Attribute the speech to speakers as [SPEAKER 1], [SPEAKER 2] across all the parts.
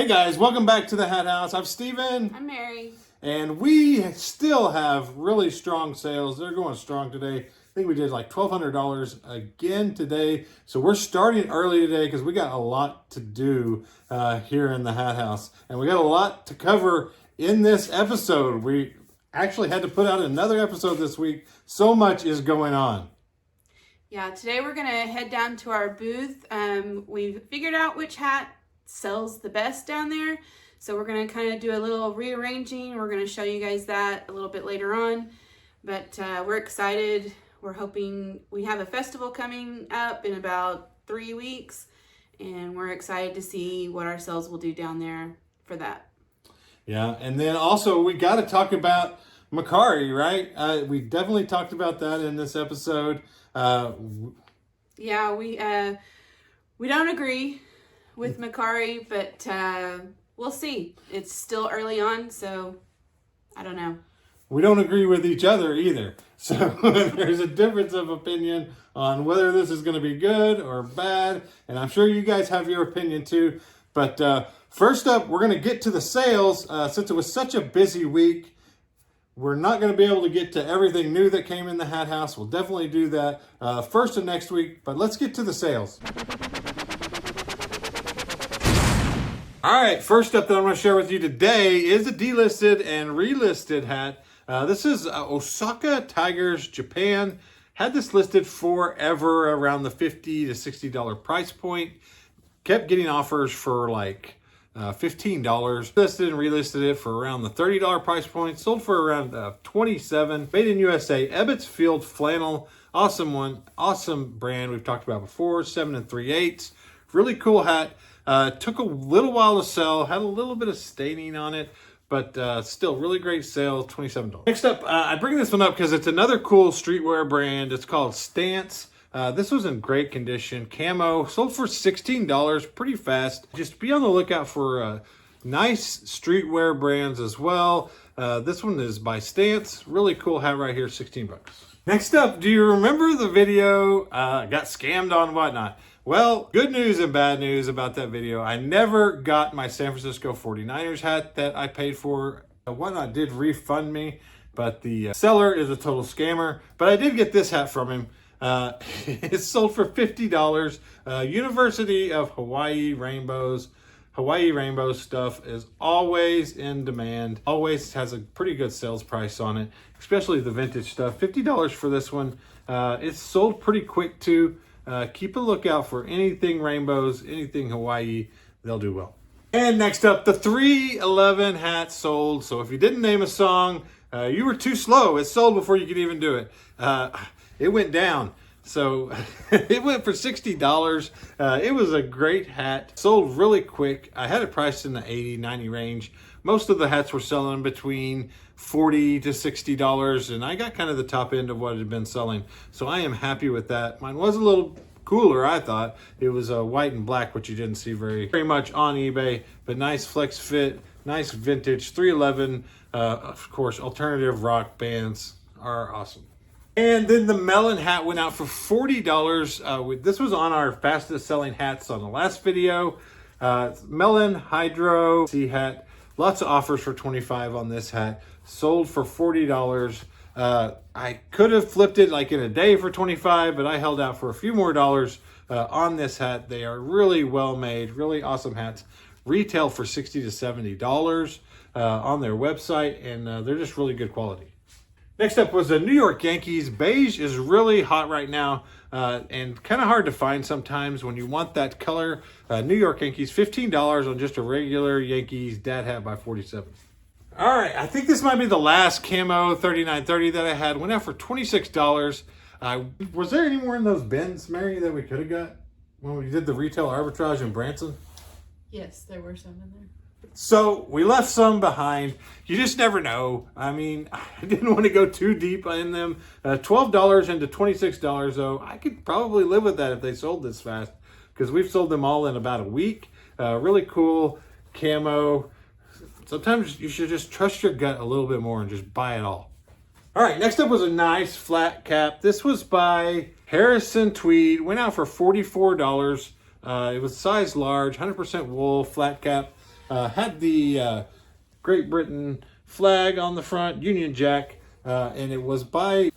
[SPEAKER 1] Hey guys, welcome back to the Hat House. I'm Steven.
[SPEAKER 2] I'm Mary.
[SPEAKER 1] And we still have really strong sales. They're going strong today. I think we did like $1,200 again today. So we're starting early today because we got a lot to do here in the Hat House. And we got a lot to cover in this episode. We actually had to put out another episode this week. So much is going on.
[SPEAKER 2] Yeah, today we're going to head down to our booth. We've figured out which hat sells the best down there. So we're going to kind of do a little rearranging. We're going to show you guys that a little bit later on. But we're excited. We're hoping we have a festival coming up in about 3 weeks. And we're excited to see what our sales will do down there for that. Yeah,
[SPEAKER 1] and then also we got to talk about Mercari, right? We definitely talked about that in this episode.
[SPEAKER 2] Yeah, we don't agree with Mercari, but we'll see. It's still early on, so I don't know.
[SPEAKER 1] We don't agree with each other either. So there's a difference of opinion on whether this is going to be good or bad. And I'm sure you guys have your opinion too. But first up, we're going to get to the sales. Since it was such a busy week, we're not going to be able to get to everything new that came in the Hat House. We'll definitely do that first of next week. But let's get to the sales. All right, first up that I'm going to share with you today is a delisted and relisted hat. This is Osaka Tigers Japan. Had this listed forever around the $50 to $60 price point. Kept getting offers for like $15. Listed and relisted it for around the $30 price point. Sold for around $27. Made in USA. Ebbets Field flannel. Awesome one. Awesome brand we've talked about before. 7 3/8. Really cool hat. Took a little while to sell. Had a little bit of staining on it. But still, really great sale, $27. Next up, I bring this one up because it's another cool streetwear brand. It's called Stance. This was in great condition. Camo, sold for $16, pretty fast. Just be on the lookout for nice streetwear brands as well. This one is by Stance. Really cool hat right here, $16. Next up, do you remember the video, got scammed on whatnot? Well, good news and bad news about that video. I never got my San Francisco 49ers hat that I paid for. Whatnot did refund me, but the seller is a total scammer. But I did get this hat from him. It's sold for $50. University of Hawaii Rainbows. Hawaii Rainbow stuff is always in demand. Always has a pretty good sales price on it, especially the vintage stuff. $50 for this one. It's sold pretty quick too. Keep a lookout for anything rainbows, anything Hawaii. They'll do well. And next up, the 311 hat sold. So if you didn't name a song, you were too slow. It sold before you could even do it. It went down. So it went for $60. It was a great hat. Sold really quick. I had it priced in the $80, $90 range. Most of the hats were selling between $40 to $60, and I got kind of the top end of what it had been selling. So I am happy with that. Mine was a little cooler, I thought. It was white and black, which you didn't see very much on eBay, but nice flex fit, nice vintage 311. Of course, alternative rock bands are awesome. And then the melon hat went out for $40. This was on our fastest selling hats on the last video. Melon Hydro Sea hat. Lots of offers for $25 on this hat. Sold for $40. I could have flipped it like in a day for $25, but I held out for a few more dollars on this hat. They are really well made, really awesome hats. Retail for $60 to $70 on their website, and they're just really good quality. Next up was the New York Yankees. Beige is really hot right now and kind of hard to find sometimes when you want that color. New York Yankees, $15 on just a regular Yankees dad hat by 47. All right, I think this might be the last camo 3930 that I had. Went out for $26. Was there any more in those bins, Mary, that we could have got when we did the retail arbitrage in Branson?
[SPEAKER 2] Yes, there were some in there.
[SPEAKER 1] So we left some behind. You just never know. I mean, I didn't want to go too deep in them. $12 into $26 though. I could probably live with that if they sold this fast because we've sold them all in about a week. Really cool camo. Sometimes you should just trust your gut a little bit more and just buy it all. All right, next up was a nice flat cap. This was by Harrison Tweed. Went out for $44. It was size large, 100% wool, flat cap. Had the Great Britain flag on the front, Union Jack, and it was by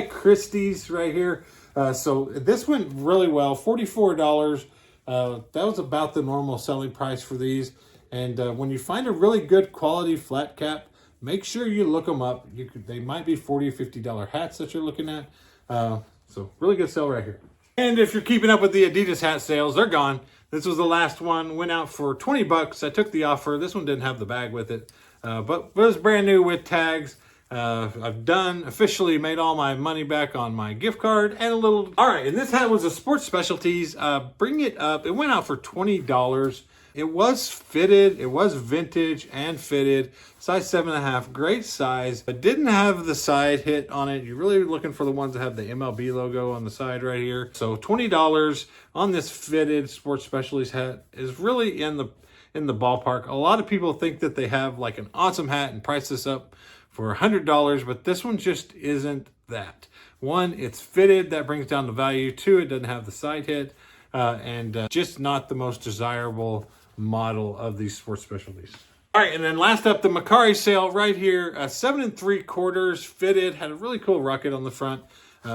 [SPEAKER 1] Christie's right here. So this went really well, $44. That was about the normal selling price for these. And when you find a really good quality flat cap, make sure you look them up. They might be $40 or $50 hats that you're looking at. So really good sale right here. And if you're keeping up with the Adidas hat sales, they're gone. This was the last one. Went out for 20 bucks. I took the offer. This one didn't have the bag with it, but it was brand new with tags. I've officially made all my money back on my gift card and a little. All right, and this hat was a Sports Specialties. Bring it up. It went out for $20. It was fitted. It was vintage and fitted. Size 7.5. Great size, but didn't have the side hit on it. You're really looking for the ones that have the MLB logo on the side right here. So $20 on this fitted Sports Specialties hat is really in the ballpark. A lot of people think that they have like an awesome hat and price this up for $100, but this one just isn't that. One, it's fitted. That brings down the value. Two, it doesn't have the side hit, and just not the most desirable model of these Sports Specialties. All right, and then last up, the Mercari sale right here, 7 3/4 fitted, had a really cool rocket on the front.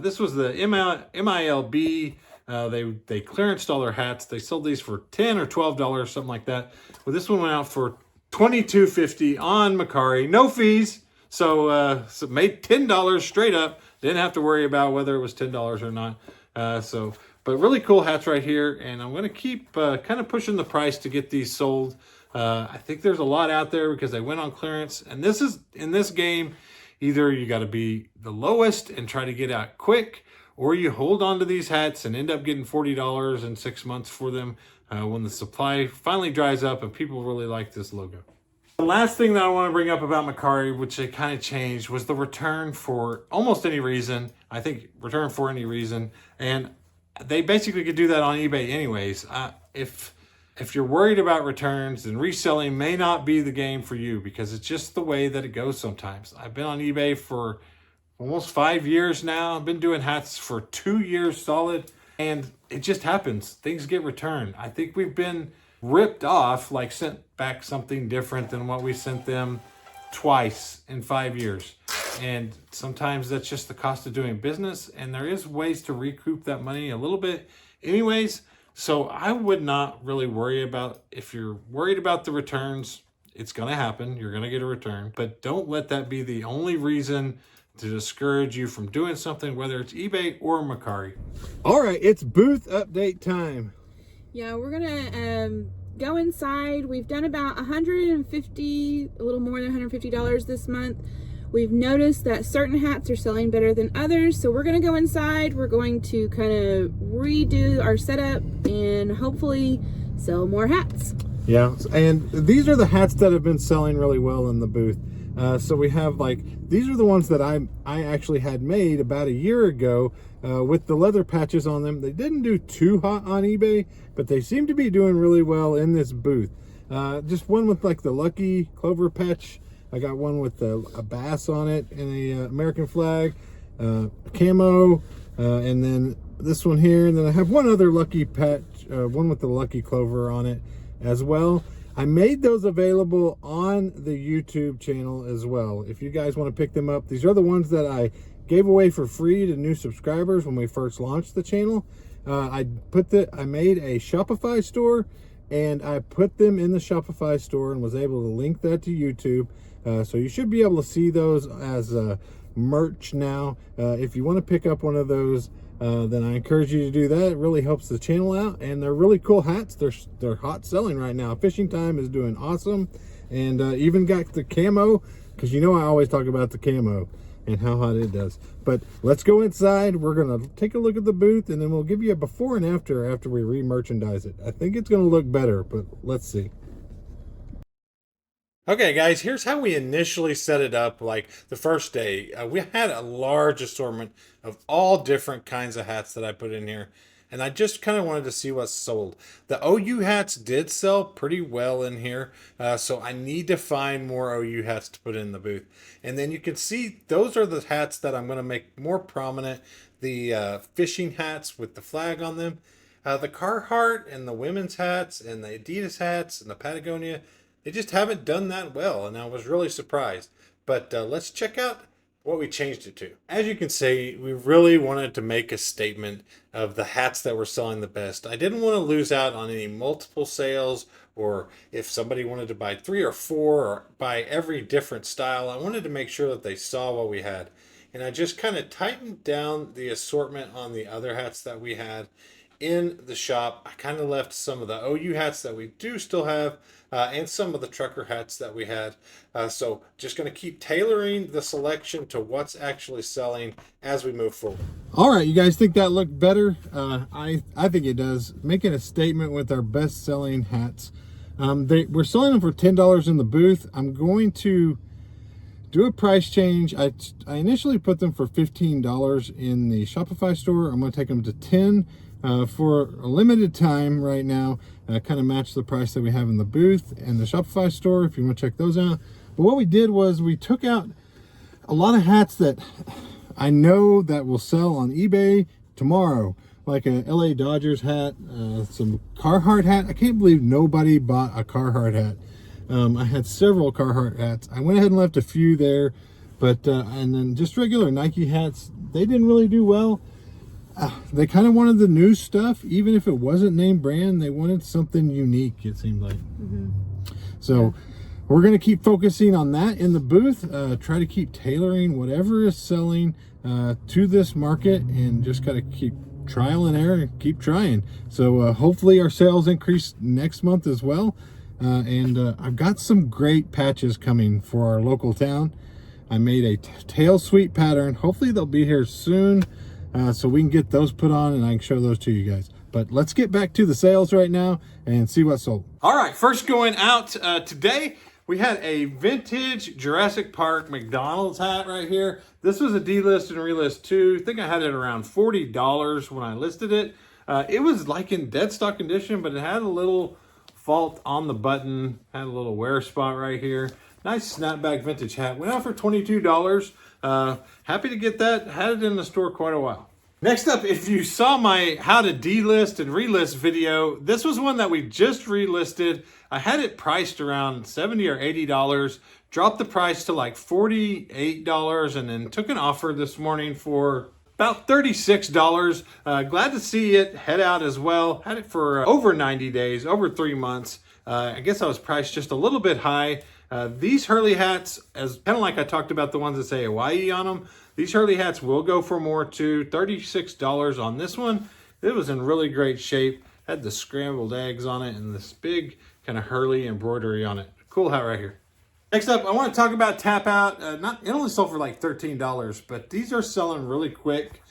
[SPEAKER 1] This was the MILB. They clearanced all their hats. They sold these for $10 or $12, something like that. Well, this one went out for $22.50 on Mercari, no fees. So made $10 straight up. Didn't have to worry about whether it was $10 or not. But really cool hats right here, and I'm going to keep kind of pushing the price to get these sold. I think there's a lot out there because they went on clearance, and this is in this game, either you got to be the lowest and try to get out quick, or you hold on to these hats and end up getting $40 in 6 months for them when the supply finally dries up and people really like this logo. The last thing that I want to bring up about Mercari, which they kind of changed, was the return for almost any reason. I think return for any reason. And they basically could do that on eBay anyways. If you're worried about returns, then reselling may not be the game for you because it's just the way that it goes sometimes. I've been on eBay for almost 5 years now. I've been doing hats for 2 years solid, and it just happens. Things get returned. I think we've been ripped off, like sent back something different than what we sent them twice in 5 years. And sometimes that's just the cost of doing business, and there is ways to recoup that money a little bit anyways. So I would not really worry about, if you're worried about the returns, it's going to happen. You're going to get a return, but don't let that be the only reason to discourage you from doing something, whether it's eBay or Mercari. All right, it's booth update time.
[SPEAKER 2] Yeah, we're gonna go inside. We've done about a little more than $150 this month. We've noticed that certain hats are selling better than others, so we're gonna go inside. We're going to kind of redo our setup and hopefully sell more hats.
[SPEAKER 1] Yeah, and these are the hats that have been selling really well in the booth. So we have these are the ones that I actually had made about a year ago with the leather patches on them. They didn't do too hot on eBay, but they seem to be doing really well in this booth. Just one with the Lucky Clover patch. I got one with a bass on it and a American flag, camo, and then this one here. And then I have one other Lucky patch, one with the Lucky Clover on it as well. I made those available on the YouTube channel as well. If you guys want to pick them up, these are the ones that I gave away for free to new subscribers when we first launched the channel. I made a Shopify store, and I put them in the Shopify store and was able to link that to YouTube. So you should be able to see those as merch now. If you want to pick up one of those, then I encourage you to do that. It really helps the channel out, and they're really cool hats. They're hot selling right now. Fishing Time is doing awesome, and even got the camo, because I always talk about the camo and how hot it does. But let's go inside. We're gonna take a look at the booth, and then we'll give you a before and after we re-merchandise it. I think it's gonna look better, but let's see. Okay, guys, here's how we initially set it up. The first day, we had a large assortment of all different kinds of hats that I put in here, and I just kind of wanted to see what sold. The OU hats did sell pretty well in here, so I need to find more OU hats to put in the booth. And then you can see those are the hats that I'm going to make more prominent. The fishing hats with the flag on them. The Carhartt and the women's hats and the Adidas hats and the Patagonia, they just haven't done that well, and I was really surprised. But let's check out what we changed it to. As you can see, we really wanted to make a statement of the hats that were selling the best. I didn't want to lose out on any multiple sales, or if somebody wanted to buy 3 or 4 or buy every different style, I wanted to make sure that they saw what we had. And I just kind of tightened down the assortment on the other hats that we had in the shop. I kind of left some of the OU hats that we do still have, and some of the trucker hats that we had. So just going to keep tailoring the selection to what's actually selling as we move forward. All right, you guys think that looked better? I think it does. Making a statement with our best selling hats. We're selling them for $10 in the booth. I'm going to do a price change. I initially put them for $15 in the Shopify store. I'm going to take them to $10 for a limited time right now. Kind of match the price that we have in the booth and the Shopify store if you want to check those out. But what we did was we took out a lot of hats that I know that will sell on eBay tomorrow, like a LA Dodgers hat, some Carhartt hat. I can't believe nobody bought a Carhartt hat. I had several Carhartt hats. I went ahead and left a few there, but and then just regular Nike hats, they didn't really do well. They kind of wanted the new stuff, even if it wasn't name brand. They wanted something unique, it seemed like. So we're going to keep focusing on that in the booth, try to keep tailoring whatever is selling to this market, and just got to keep trial and error and keep trying. So hopefully our sales increase next month as well. And I've got some great patches coming for our local town. I made a tail sweep pattern. Hopefully they'll be here soon, so we can get those put on and I can show those to you guys. But let's get back to the sales right now and see what sold. All right, first going out today, we had a vintage Jurassic Park McDonald's hat right here. This was a delist and relist too. I think I had it around $40 when I listed it. It was like in dead stock condition, but it had a little fault on the button, had a little wear spot right here. Nice snapback vintage hat. Went out for $22. Happy to get that. Had it in the store quite a while. Next up, if you saw my how to delist and relist video, this was one that we just relisted. I had it priced around $70 or $80, dropped the price to like $48, and then took an offer this morning for about $36. Glad to see it head out as well. Had it for over 90 days, over 3 months. I guess I was priced just a little bit high. These Hurley hats, as kind of like I talked about the ones that say Hawaii on them, these Hurley hats will go for more too. $36 on this one. It was in really great shape. Had the scrambled eggs on it and this big kind of Hurley embroidery on it. Cool hat right here. Next up, I want to talk about Tap Out. It only sold for like $13, but these are selling really quick.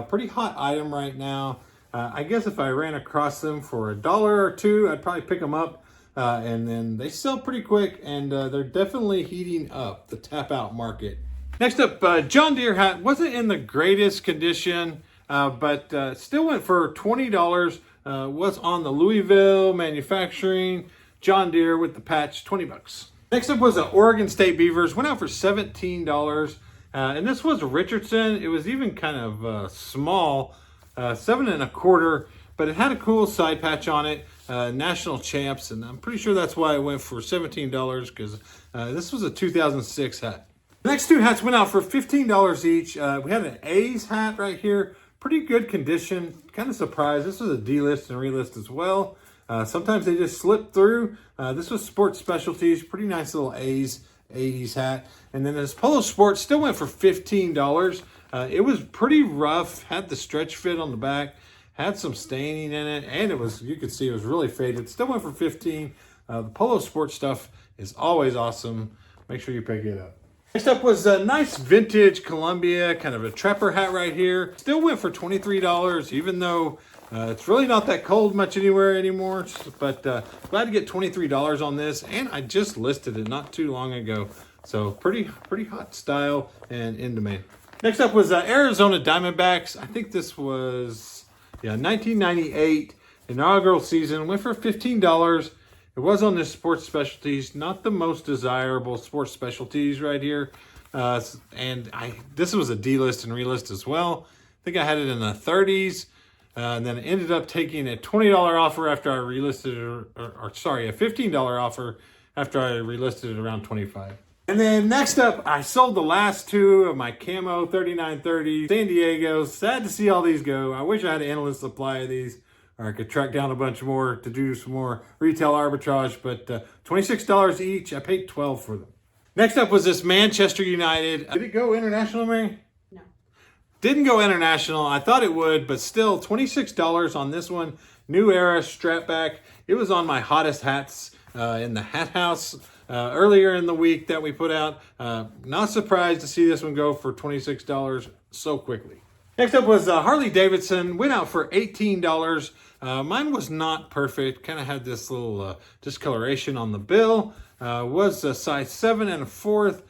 [SPEAKER 1] Pretty hot item right now. I guess if I ran across them for $1 or $2, I'd probably pick them up. And then they sell pretty quick, and they're definitely heating up the Tap Out market. Next up, John Deere hat. Wasn't in the greatest condition, but still went for $20. Was on the Louisville manufacturing. John Deere with the patch, $20. Next up was the Oregon State Beavers. Went out for $17. And this was Richardson. It was even kind of small, 7 1/4, but it had a cool side patch on it. National champs, and I'm pretty sure that's why it went for $17, because this was a 2006 hat. The next two hats went out for $15 each. We had an A's hat right here. Pretty good condition. Kind of surprised. This was a delist and relist as well. Sometimes they just slip through. This was Sports Specialties. Pretty nice little A's 80s hat. And then this Polo Sport still went for $15. It was pretty rough. Had the stretch fit on the back. Had some staining in it. And it was, you could see it was really faded. Still went for $15. The Polo Sport stuff is always awesome. Make sure you pick it up. Next up was a nice vintage Columbia, kind of a trapper hat right here. Still went for $23, even though it's really not that cold much anywhere anymore. But glad to get $23 on this, and I just listed it not too long ago. So pretty hot style and in demand. Next up was Arizona Diamondbacks. I think this was 1998 inaugural season. Went for $15. It was on this Sports Specialties, not the most desirable Sports Specialties right here. And this was a delist and relist as well. I think I had it in the 30s. And then ended up taking a $20 offer after I relisted it, or sorry, a $15 offer after I relisted it around $25. And then next up, I sold the last two of my camo 3930 San Diego. Sad to see all these go. I wish I had an endless supply of these, or I could track down a bunch more to do some more retail arbitrage, but $26 each. I paid $12 for them. Next up was this Manchester United. Did it go international, Mary?
[SPEAKER 2] No.
[SPEAKER 1] Didn't go international. I thought it would, but still $26 on this one. New Era strap back. It was on my hottest hats in the hat house earlier in the week that we put out. Not surprised to see this one go for $26 so quickly. Next up was Harley Davidson. Went out for $18. Mine was not perfect. Kind of had this little discoloration on the bill. Was a size 7 1/4.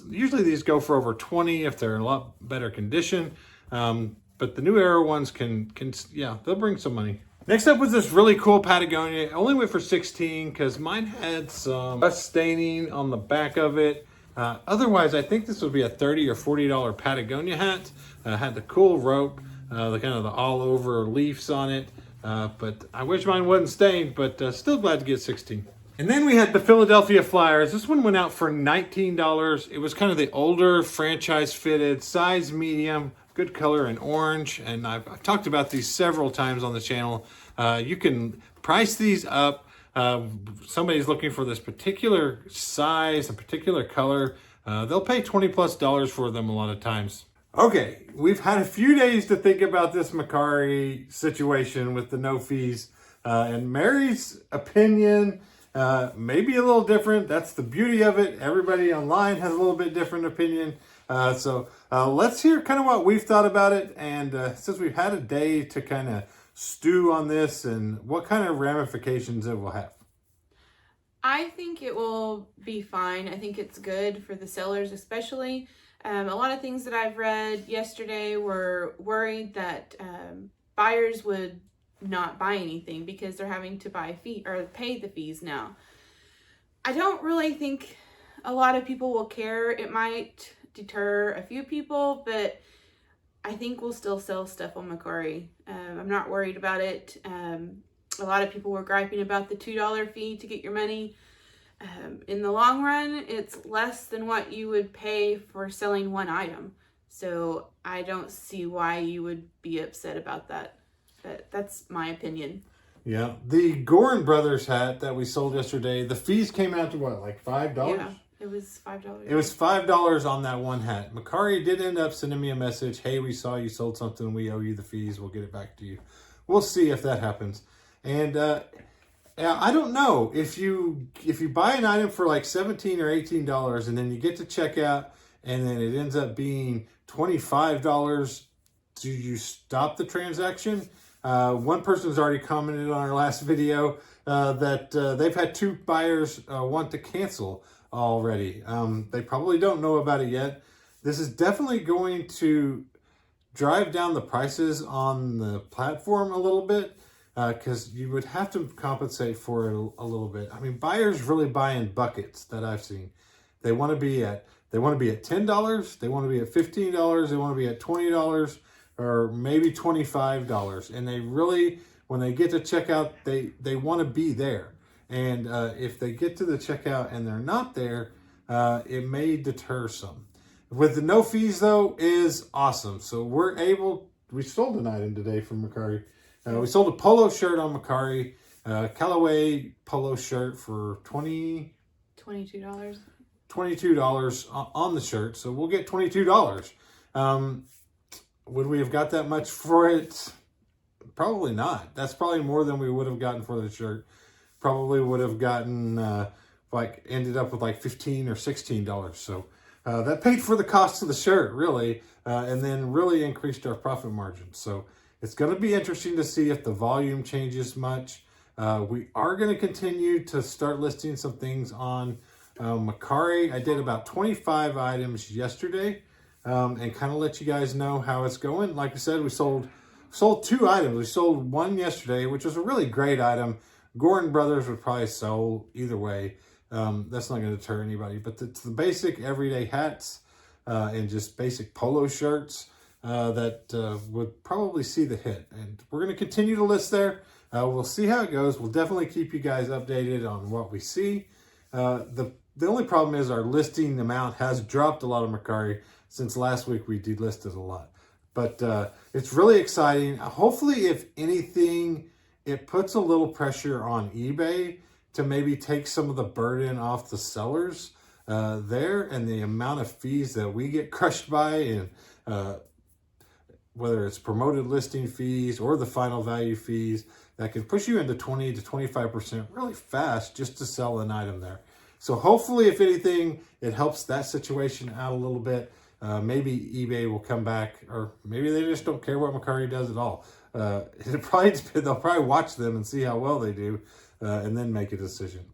[SPEAKER 1] Usually these go for over 20 if they're in a lot better condition. But the New Era ones can yeah, they'll bring some money. Next up was this really cool Patagonia. I only went for 16 because mine had some rust staining on the back of it. Otherwise, I think this would be a $30 or $40 Patagonia hat. Had the cool rope, the kind of the all over leaves on it. But I wish mine wasn't stained, but still glad to get 16. And then we had the Philadelphia Flyers. This one went out for $19. It was kind of the older franchise fitted, size medium, good color in orange. And I've talked about these several times on the channel. You can price these up. Somebody's looking for this particular size, a particular color. They'll pay $20+ for them a lot of times. Okay, we've had a few days to think about this Mercari situation with the no fees. And Mary's opinion may be a little different. That's the beauty of it. Everybody online has a little bit different opinion. So let's hear kind of what we've thought about it. And since we've had a day to kind of stew on this and what kind of ramifications it will have.
[SPEAKER 2] I think it will be fine. I think it's good for the sellers especially. A lot of things that I've read yesterday were worried that buyers would not buy anything because they're having to buy fee or pay the fees now. I don't really think a lot of people will care. It might deter a few people, but I think we'll still sell stuff on Mercari. I'm not worried about it. A lot of people were griping about the $2 fee to get your money. In the long run, it's less than what you would pay for selling one item. So I don't see why you would be upset about that. But that's my opinion.
[SPEAKER 1] Yeah, the Gorin Brothers hat that we sold yesterday, the fees came out to what, like $5?
[SPEAKER 2] Yeah, it was $5.
[SPEAKER 1] It was $5 on that one hat. Mercari did end up sending me a message. Hey, we saw you sold something. We owe you the fees. We'll get it back to you. We'll see if that happens. And I don't know if you buy an item for like $17 or $18 and then you get to checkout and then it ends up being $25. Do you stop the transaction? One person's already commented on our last video that they've had 2 buyers want to cancel already. They probably don't know about it yet. This is definitely going to drive down the prices on the platform a little bit because you would have to compensate for it a little bit. I mean, buyers really buy in buckets that I've seen. They want to be at $10, they want to be at $15, they want to be at $20. Or maybe $25, and they really, when they get to checkout, they want to be there. And if they get to the checkout and they're not there, it may deter some. With the no fees though is awesome. So we sold an item today from Mercari. We sold a polo shirt on Mercari, Callaway polo shirt for $22 on the shirt. So we'll get $22. Would we have got that much for it? Probably not. That's probably more than we would have gotten for the shirt. Probably would have gotten, ended up with like $15 or $16. So that paid for the cost of the shirt, really, and then really increased our profit margin. So it's going to be interesting to see if the volume changes much. We are going to continue to start listing some things on Mercari. I did about 25 items yesterday. And kind of let you guys know how it's going. Like I said, we sold 2 items. We sold one yesterday, which was a really great item. Gorin Brothers would probably sell either way. That's not going to deter anybody. But it's the basic everyday hats and just basic polo shirts. that would probably see the hit. And we're going to continue to list there. We'll see how it goes. We'll definitely keep you guys updated on what we see. The only problem is our listing amount has dropped a lot of Mercari since last week. We delisted a lot. But it's really exciting. Hopefully, if anything, it puts a little pressure on eBay to maybe take some of the burden off the sellers there, and the amount of fees that we get crushed by, and whether it's promoted listing fees or the final value fees, that can push you into 20 to 25% really fast just to sell an item there. So hopefully, if anything, it helps that situation out a little bit. Maybe eBay will come back, or maybe they just don't care what Mercari does at all. They'll probably watch them and see how well they do, and then make a decision.